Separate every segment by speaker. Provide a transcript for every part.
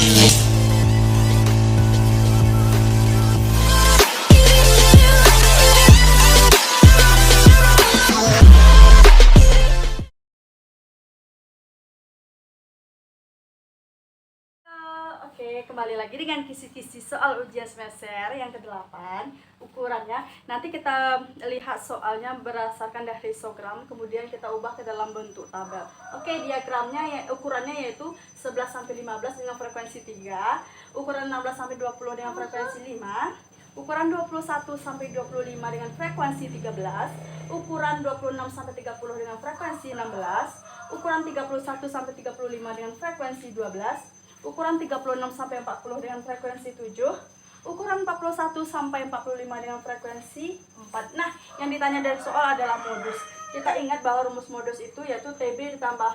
Speaker 1: Oke, kembali lagi dengan kisi-kisi soal ujian semester yang ke-8. Ukurannya, nanti kita lihat soalnya berdasarkan dari histogram, kemudian kita ubah ke dalam bentuk tabel. Oke, diagramnya ukurannya yaitu 11-15 dengan frekuensi 3, ukuran 16-20 dengan frekuensi 5, ukuran 21-25 dengan frekuensi 13, ukuran 26-30 dengan frekuensi 16, ukuran 31-35 dengan frekuensi 12, ukuran 36-40 dengan frekuensi 7, ukuran 41-45 dengan frekuensi 4. Nah, yang ditanya dari soal adalah modus. Kita ingat bahwa rumus modus itu yaitu TB ditambah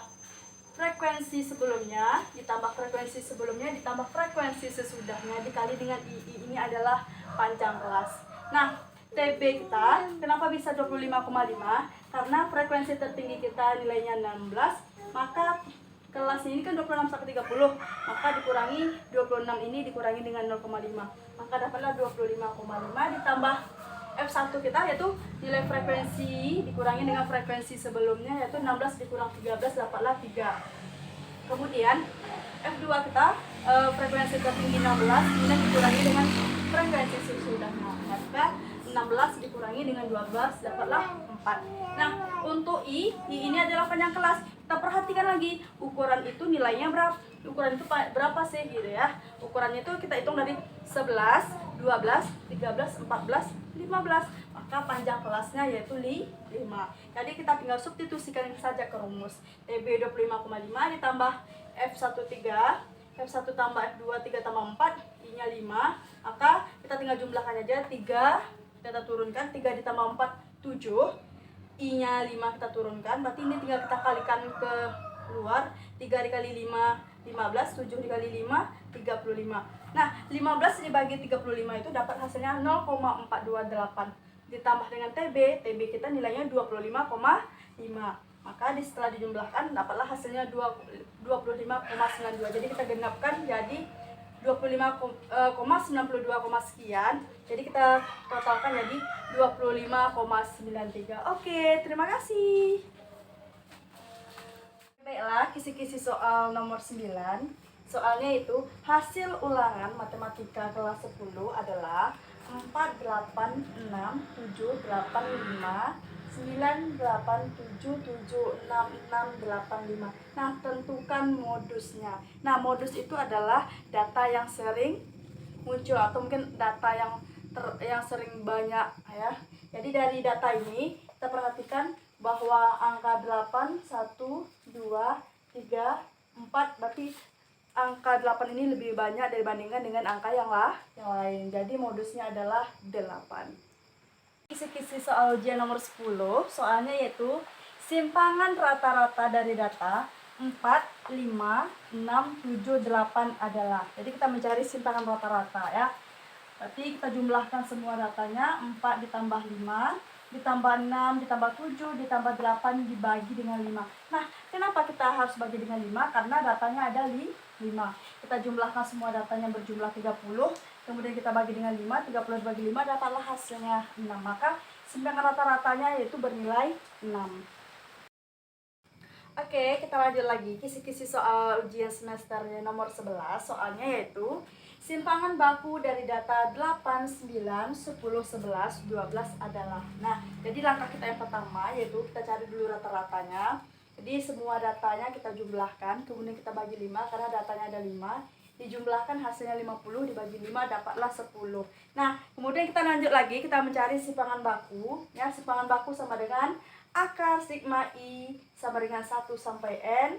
Speaker 1: frekuensi sebelumnya, ditambah frekuensi sebelumnya, ditambah frekuensi sesudahnya, dikali dengan II. Ini adalah panjang kelas. Nah, TB kita, kenapa bisa 25,5? Karena frekuensi tertinggi kita nilainya 16, maka kelas ini kan 26-30, maka dikurangi 26 ini dikurangi dengan 0,5, maka dapatlah 25,5 ditambah F1 kita yaitu nilai frekuensi dikurangi dengan frekuensi sebelumnya yaitu 16 dikurang 13 dapatlah 3. Kemudian F2 kita frekuensi tertinggi 16 kemudian dikurangi dengan frekuensi sesudahnya, maka 16 dikurangi dengan 12 dapatlah 4. Nah, untuk I ini adalah panjang kelas. Kita perhatikan lagi ukuran itu nilainya berapa, ukuran itu berapa sih gitu ya. Ukurannya itu kita hitung dari 11, 12, 13, 14, 15. Maka panjang kelasnya yaitu 5. Jadi kita tinggal substitusikan saja ke rumus. TB 25,5 ditambah F1 3, F1 tambah F2 3 tambah 4, I-nya 5. Maka kita tinggal jumlahkan aja 3, kita turunkan 3 ditambah 4 7. I-nya 5 kita turunkan, berarti ini tinggal kita kalikan ke luar. 3 dikali 5, 15, 7 dikali 5, 35. Nah, 15 dibagi 35 itu dapat hasilnya 0,428. Ditambah dengan TB kita nilainya 25,5. Maka setelah dijumlahkan dapatlah hasilnya 25,92. Jadi kita genapkan jadi 25,92, sekian. Jadi kita totalkan jadi 25,93. Oke, terima kasih. Baiklah, kisi-kisi soal nomor 9. Soalnya itu hasil ulangan matematika kelas 10 adalah 4, 8, 6, 7, 8, 5, 9, 8, 7, 7, 6, 6, 8, 5. Nah, tentukan modusnya. Nah, modus itu adalah data yang sering muncul atau mungkin data yang sering banyak ya. Jadi dari data ini kita perhatikan bahwa angka 8, 1, 2, 3, 4, berarti angka 8 ini lebih banyak dibandingkan dengan angka yang lain. Jadi modusnya adalah 8. Kisi-kisi soal ujian nomor 10, soalnya yaitu simpangan rata-rata dari data 4, 5, 6, 7, 8 adalah. Jadi kita mencari simpangan rata-rata ya. Berarti kita jumlahkan semua datanya, 4 ditambah 5, ditambah 6, ditambah 7, ditambah 8 dibagi dengan 5. Nah, kenapa kita harus bagi dengan 5? Karena datanya ada 5. Kita jumlahkan semua datanya berjumlah 30. Kemudian kita bagi dengan 5, 30 bagi 5 dapatlah hasilnya 6. Maka simpangan rata-ratanya yaitu bernilai 6. Oke, kita lanjut lagi. Kisi-kisi soal ujian semester nomor 11. Soalnya yaitu simpangan baku dari data 8, 9, 10, 11, 12 adalah. Nah, jadi langkah kita yang pertama yaitu kita cari dulu rata-ratanya. Jadi semua datanya kita jumlahkan, kemudian kita bagi 5 karena datanya ada 5. Dijumlahkan hasilnya 50 dibagi 5 dapatlah 10. Nah, kemudian kita lanjut lagi, kita mencari simpangan baku. Ya, simpangan baku sama dengan akar sigma I sama dengan 1 sampai N.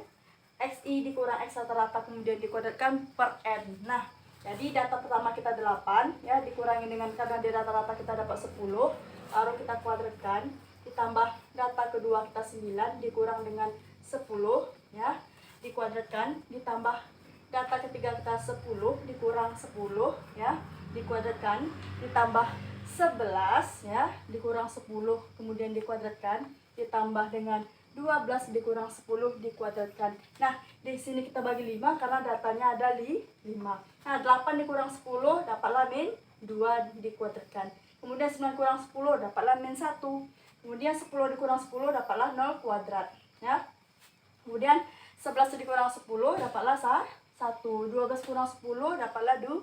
Speaker 1: XI dikurang X rata-rata kemudian dikuadratkan per N. Nah, jadi data pertama kita 8 ya, dikurangi dengan karena di rata-rata kita dapat 10, baru kita kuadratkan, ditambah data kedua kita 9 dikurang dengan 10 ya, dikuadratkan, ditambah data ketiga kita 10 dikurang 10 ya, dikuadratkan, ditambah 11 ya, dikurang 10 kemudian dikuadratkan, ditambah dengan 12 dikurang 10 dikuadratkan. Nah, di sini kita bagi 5 karena datanya ada 5. Nah, 8 dikurang 10 dapatlah min 2 dikuadratkan. Kemudian 9 kurang 10 dapatlah min 1. Kemudian 10 dikurang 10 dapatlah 0 kuadrat. Ya. Kemudian 11 dikurang 10 dapatlah 1. 12 kurang 10 dapatlah 2.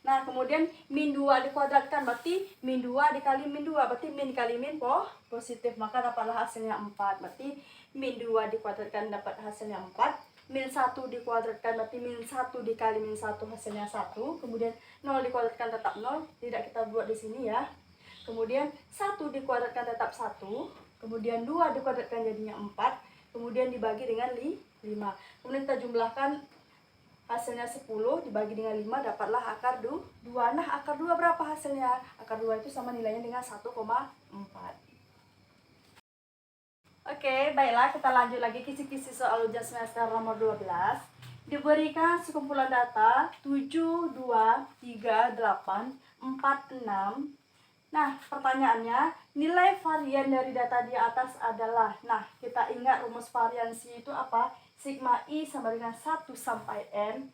Speaker 1: Nah, kemudian min 2 dikuadratkan berarti min 2 dikali min 2 berarti min kali min positif, maka dapatlah hasilnya 4. Berarti min 2 dikuadratkan dapat hasilnya 4. Min 1 dikuadratkan berarti min 1 dikali min 1 hasilnya 1. Kemudian 0 dikuadratkan tetap 0, tidak kita buat di sini ya. Kemudian 1 dikuadratkan tetap 1. Kemudian 2 dikuadratkan jadinya 4. Kemudian dibagi dengan 5. Kemudian kita jumlahkan hasilnya 10 dibagi dengan 5 dapatlah akar 2. Nah, akar 2 berapa hasilnya? Akar 2 itu sama nilainya dengan 1,4. Oke, baiklah kita lanjut lagi kisi-kisi soal ujian semester nomor 12. Diberikan sekumpulan data 7, 2, 3, 8, 4, 6. Nah, pertanyaannya, nilai varian dari data di atas adalah. Nah, kita ingat rumus variansi itu apa? Sigma I sama dengan 1 sampai N.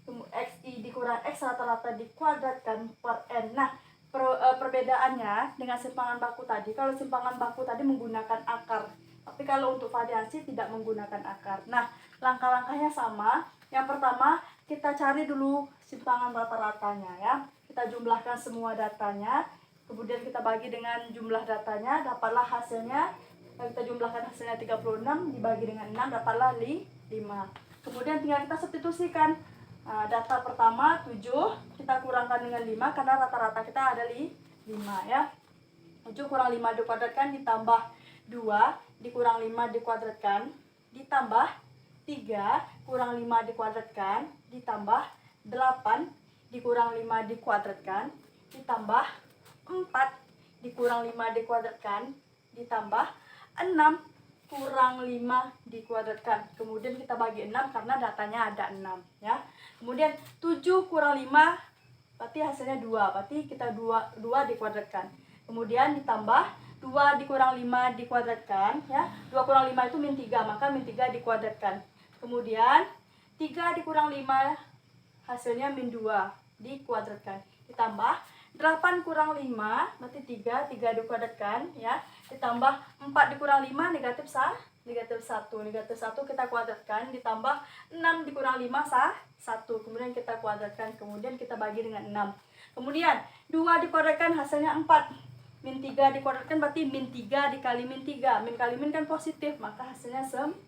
Speaker 1: XI dikurang X rata-rata dikuadratkan per N. Nah, perbedaannya dengan simpangan baku tadi. Kalau simpangan baku tadi menggunakan akar. Tapi kalau untuk variansi tidak menggunakan akar. Nah, langkah-langkahnya sama. Yang pertama, kita cari dulu simpangan rata-ratanya ya. Kita jumlahkan semua datanya. Kemudian kita bagi dengan jumlah datanya, dapatlah hasilnya. Kita jumlahkan hasilnya 36 dibagi dengan 6 dapatlah 5. Kemudian tinggal kita substitusikan. Data pertama 7 kita kurangkan dengan 5 karena rata-rata kita ada 5 ya. 7 kurang 5 dikuadratkan ditambah 2 dikurang 5 dikuadratkan ditambah 3 kurang 5 dikuadratkan ditambah 8 dikurang 5 dikuadratkan ditambah 4 dikurang 5 dikuadratkan ditambah 6 kurang 5 dikuadratkan. Kemudian kita bagi 6 karena datanya ada 6 ya. Kemudian 7 kurang 5 berarti hasilnya 2. Berarti kita 2 dikuadratkan. Kemudian ditambah 2 dikurang 5 dikuadratkan ya. 2 kurang 5 itu min 3, maka min 3 dikuadratkan. Kemudian 3 dikurang 5 hasilnya min 2 dikuadratkan. Ditambah 8 kurang 5 berarti 3 dikuadratkan ya. Ditambah 4 dikurang 5 negatif 1. Negatif 1 kita kuadratkan ditambah 6 dikurang 5 1. Kemudian kita kuadratkan, kemudian kita bagi dengan 6. Kemudian 2 dikuadratkan hasilnya 4. Min 3 dikuadratkan berarti min 3 dikali min 3. Min kali min kan positif, maka hasilnya 9.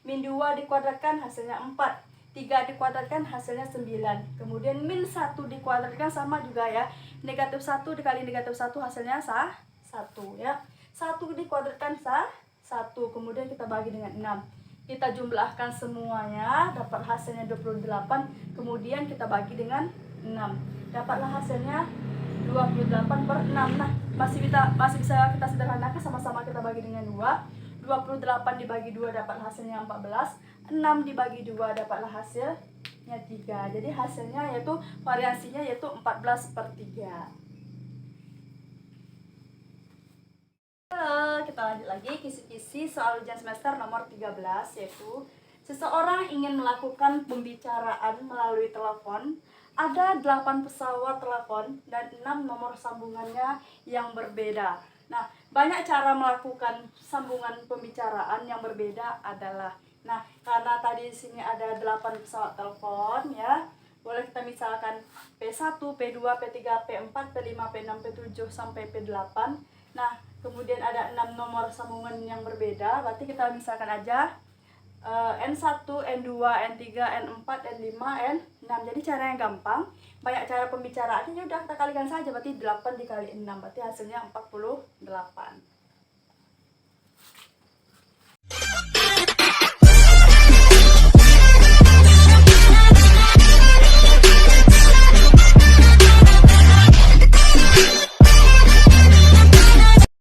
Speaker 1: Min 2 dikuadratkan hasilnya 4. 3 dikuadratkan hasilnya 9. Kemudian min 1 dikuadratkan sama juga ya. Negatif 1 dikali negatif 1 hasilnya 1 ya. 1 dikuadratkan 1. Kemudian kita bagi dengan 6. Kita jumlahkan semuanya, dapat hasilnya 28. Kemudian kita bagi dengan 6. Dapatlah hasilnya 28 per 6. Nah, masih bisa kita sederhanakan, sama-sama kita bagi dengan 2. 28 dibagi 2 dapat hasilnya 14. 6 dibagi 2 dapatlah hasilnya 3. Jadi hasilnya yaitu variansinya yaitu 14 per 3. Halo, kita lanjut lagi kisi-kisi soal ujian semester nomor 13, yaitu seseorang ingin melakukan pembicaraan melalui telepon. Ada 8 pesawat telepon dan 6 nomor sambungannya yang berbeda. Nah, banyak cara melakukan sambungan pembicaraan yang berbeda adalah, nah, karena tadi di sini ada 8 pesawat telepon ya. Boleh kita misalkan P1, P2, P3, P4, P5, P6, P7 sampai P8. Nah, kemudian ada 6 nomor sambungan yang berbeda. Berarti kita misalkan aja N1, N2, N3, N4, N5, N6. Jadi cara yang gampang. Banyak cara pembicaraannya, udah kita kalikan saja. Berarti 8 dikali 6 berarti hasilnya 48.